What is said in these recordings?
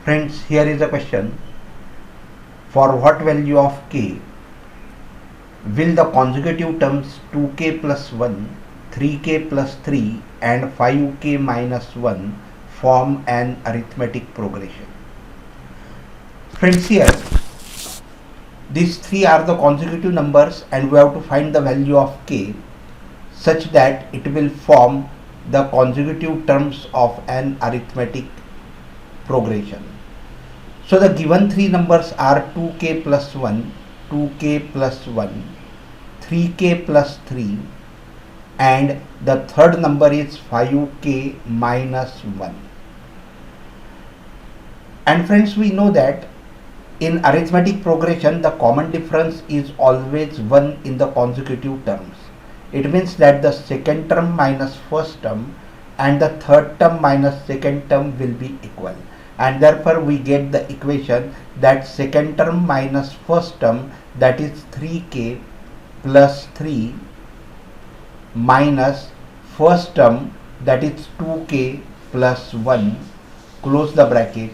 Friends, here is a question. For what value of k will the consecutive terms 2k plus 1, 3k plus 3 and 5k minus 1 form an arithmetic progression? Friends, here these three are the consecutive numbers and we have to find the value of k such that it will form the consecutive terms of an arithmetic progression. So the given three numbers are 2k plus 1, 2k plus 1, 3k plus 3 and the third number is 5k minus 1. And friends, we know that in arithmetic progression the common difference is always 1 in the consecutive terms. It means that the second term minus first term and the third term minus second term will be equal, and therefore we get the equation that second term minus first term, that is 3k plus 3 minus first term, that is 2k plus 1, close the bracket,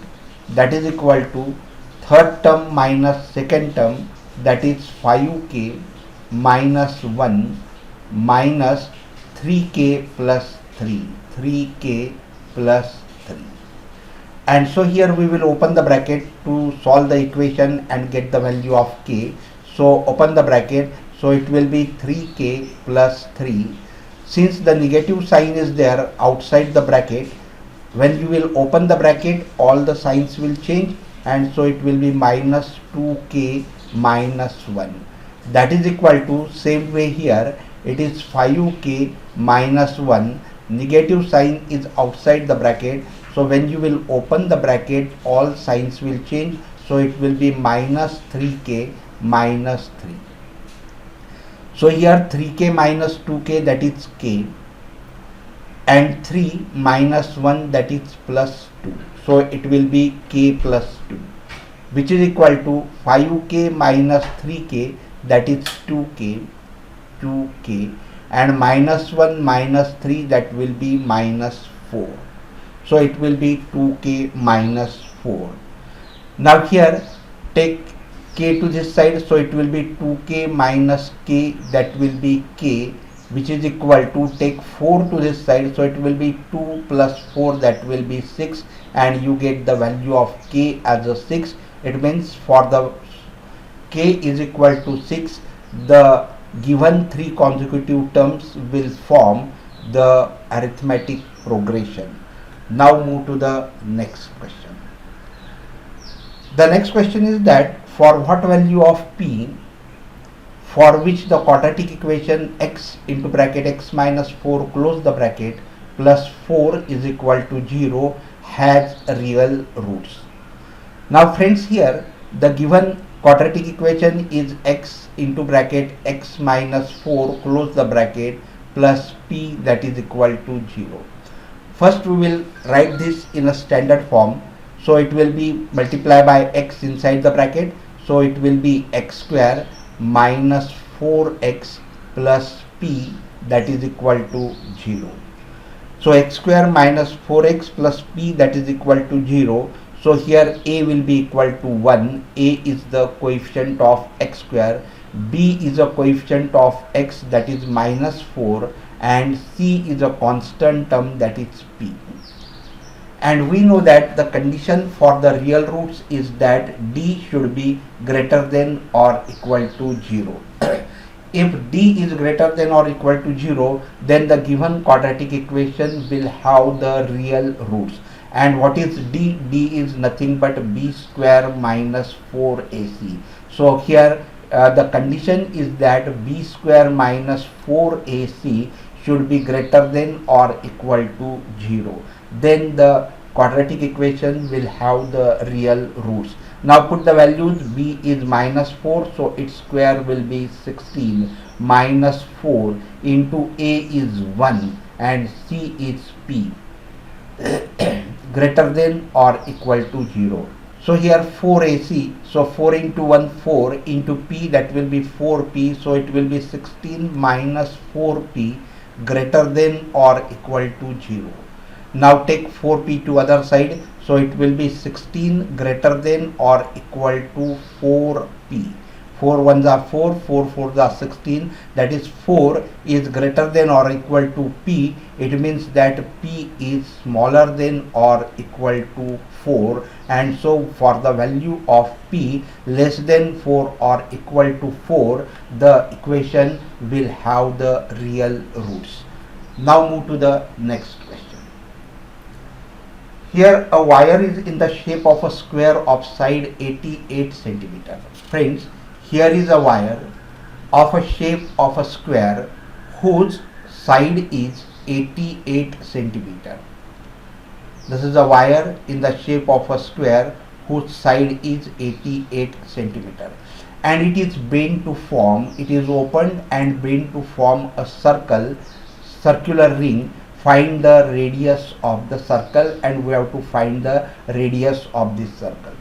that is equal to third term minus second term, that is 5k minus 1 minus 3k plus 3, 3k plus 3. And so here we will open the bracket to solve the equation and get the value of k. So open the bracket, so it will be 3k plus 3. Since the negative sign is there outside the bracket, when you will open the bracket all the signs will change, and so it will be minus 2k minus 1. That is equal to, same way here it is 5k minus 1, negative sign is outside the bracket, so when you will open the bracket all signs will change, so it will be minus 3k minus 3. So here 3k minus 2k, that is k, and 3 minus 1, that is plus 2, so it will be k plus 2, which is equal to 5k minus 3k, that is 2k, and minus 1 minus 3, that will be minus 4, so it will be 2k minus 4. Now here take k to this side, so it will be 2k minus k, that will be k, which is equal to, take 4 to this side, so it will be 2 plus 4, that will be 6, and you get the value of k as a 6. It means for the k is equal to 6, the given three consecutive terms will form the arithmetic progression. Now move to the next question. The next question is that for what value of p for which the quadratic equation x into bracket x minus 4 close the bracket plus 4 is equal to 0 has real roots. Now friends, here the given quadratic equation is x into bracket x minus 4 close the bracket plus p, that is equal to 0. First we will write this in a standard form, so it will be multiplied by x inside the bracket, so it will be x square minus 4x plus p, that is equal to 0. So x square minus 4x plus p, that is equal to 0. So here a will be equal to 1, a is the coefficient of x square, b is a coefficient of x, that is minus 4, and c is a constant term, that is p. And we know that the condition for the real roots is that d should be greater than or equal to 0. If d is greater than or equal to 0, then the given quadratic equation will have the real roots. And what is d? D is nothing but b square minus 4ac. So here the condition is that b square minus 4ac should be greater than or equal to 0. Then the quadratic equation will have the real roots. Now put the values. B is minus 4, so its square will be 16, minus 4 into a is 1 and c is p greater than or equal to 0. So here 4ac, so 4 into 1 4 into p, that will be 4p, so it will be 16 minus 4p greater than or equal to 0. Now take 4p to other side, So it will be 16 greater than or equal to 4p. 4 ones are 4, 4 fours are 16, that is 4 is greater than or equal to p. It means that p is smaller than or equal to 4, and so for the value of p less than 4 or equal to 4, the equation will have the real roots. Now move to the next question. Here a wire is in the shape of a square of side 88 centimeter. Friends, here is a wire of a shape of a square whose side is 88 centimeter. This is a wire in the shape of a square whose side is 88 centimeter, and it is bent to form, it is opened and bent to form a circular ring. Find the radius of the circle, and we have to find the radius of this circle.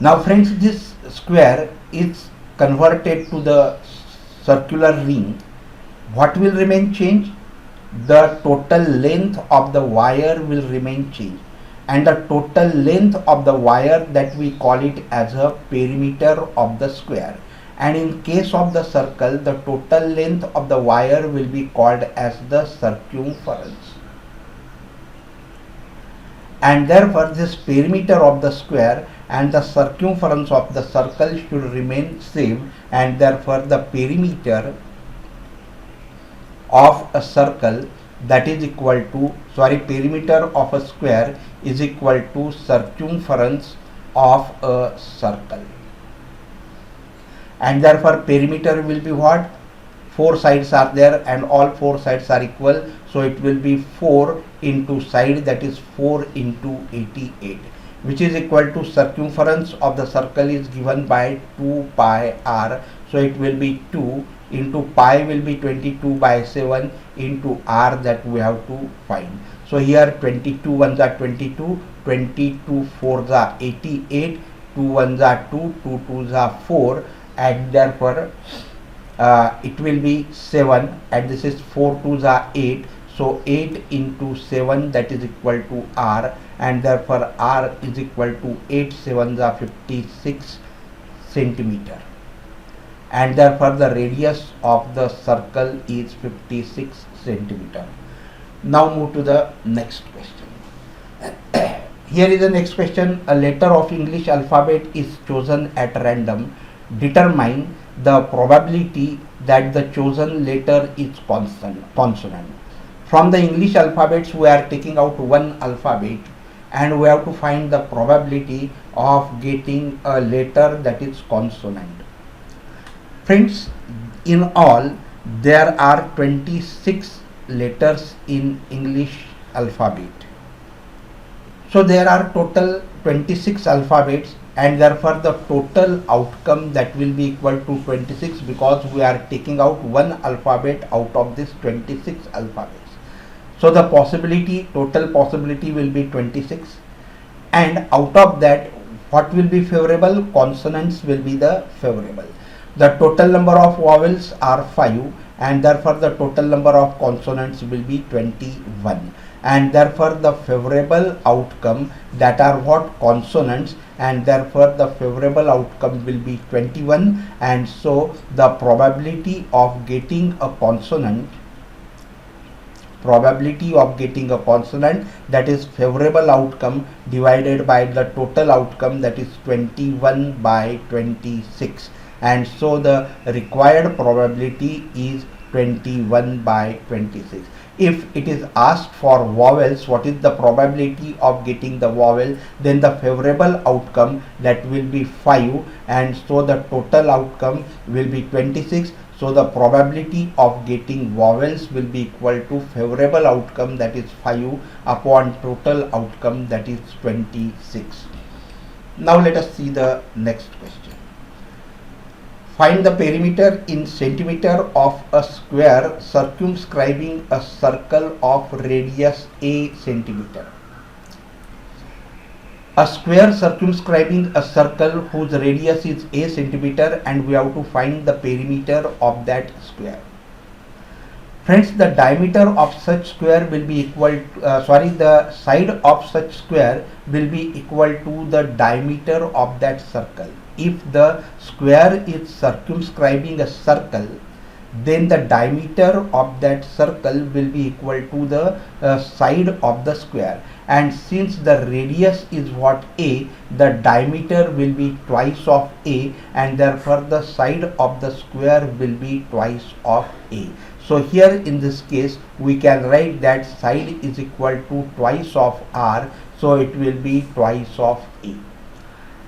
Now friends, this square is converted to the circular ring. What will remain changed? The total length of the wire will remain changed, and the total length of the wire, that we call it as a perimeter of the square. And in case of the circle, the total length of the wire will be called as the circumference. And therefore this perimeter of the square and the circumference of the circle should remain same, and therefore the perimeter of a circle, that is equal to, perimeter of a square is equal to circumference of a circle. And therefore perimeter will be what? 4 sides are there and all 4 sides are equal, so it will be 4 into side, that is 4 into 88, which is equal to circumference of the circle is given by 2 pi r, so it will be 2 into pi will be 22 by 7 into r, that we have to find. So here 22 ones are 22, 22 fours are 88, 2 ones are 2, 2 twos are 4, and therefore it will be 7, and this is 4 twos are 8, so 8 into 7, that is equal to r, and therefore r is equal to 8 sevens are 56 centimeter, and therefore the radius of the circle is 56 centimeter. Now move to the next question. Here is the next question. A letter of English alphabet is chosen at random. Determine the probability that the chosen letter is consonant. From the English alphabets, we are taking out one alphabet, and we have to find the probability of getting a letter that is consonant. Friends, in all there are 26 letters in English alphabet. So there are total 26 alphabets, and therefore the total outcome that will be equal to 26, because we are taking out one alphabet out of this 26 alphabets. So the total possibility will be 26, and out of that what will be favorable? Consonants will be the favorable. The total number of vowels are 5, and therefore the total number of consonants will be 21, and therefore the favorable outcome, that are what? Consonants, and therefore the favorable outcome will be 21, and so the probability of getting a consonant, that is favorable outcome divided by the total outcome, that is 21 by 26, and so the required probability is 21 by 26. If it is asked for vowels, what is the probability of getting the vowel, then the favorable outcome, that will be 5, and so the total outcome will be 26. So the probability of getting vowels will be equal to favorable outcome, that is 5, upon total outcome, that is 26. Now let us see the next question. Find the perimeter in centimeter of a square circumscribing a circle of radius a centimeter. A square circumscribing a circle whose radius is a centimeter, and we have to find the perimeter of that square. Friends, the diameter of such square will be equal to, the side of such square will be equal to the diameter of that circle. If the square is circumscribing a circle, then the diameter of that circle will be equal to the side of the square. And since the radius is what a, the diameter will be twice of a, and therefore the side of the square will be twice of a. So here in this case we can write that side is equal to twice of r, so it will be twice of a,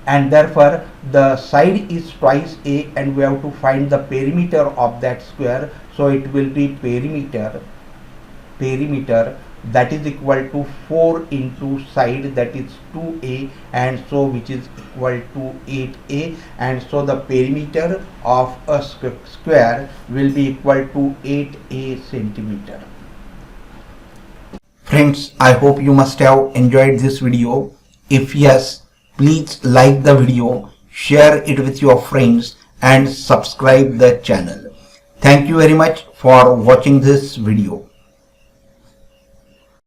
and therefore the side is twice a, and we have to find the perimeter of that square. So it will be perimeter that is equal to 4 into side, that is 2a, and so which is equal to 8a, and so the perimeter of a square will be equal to 8a centimeter. Friends, I hope you must have enjoyed this video. If yes, please like the video, share it with your friends, and subscribe the channel. Thank you very much for watching this video.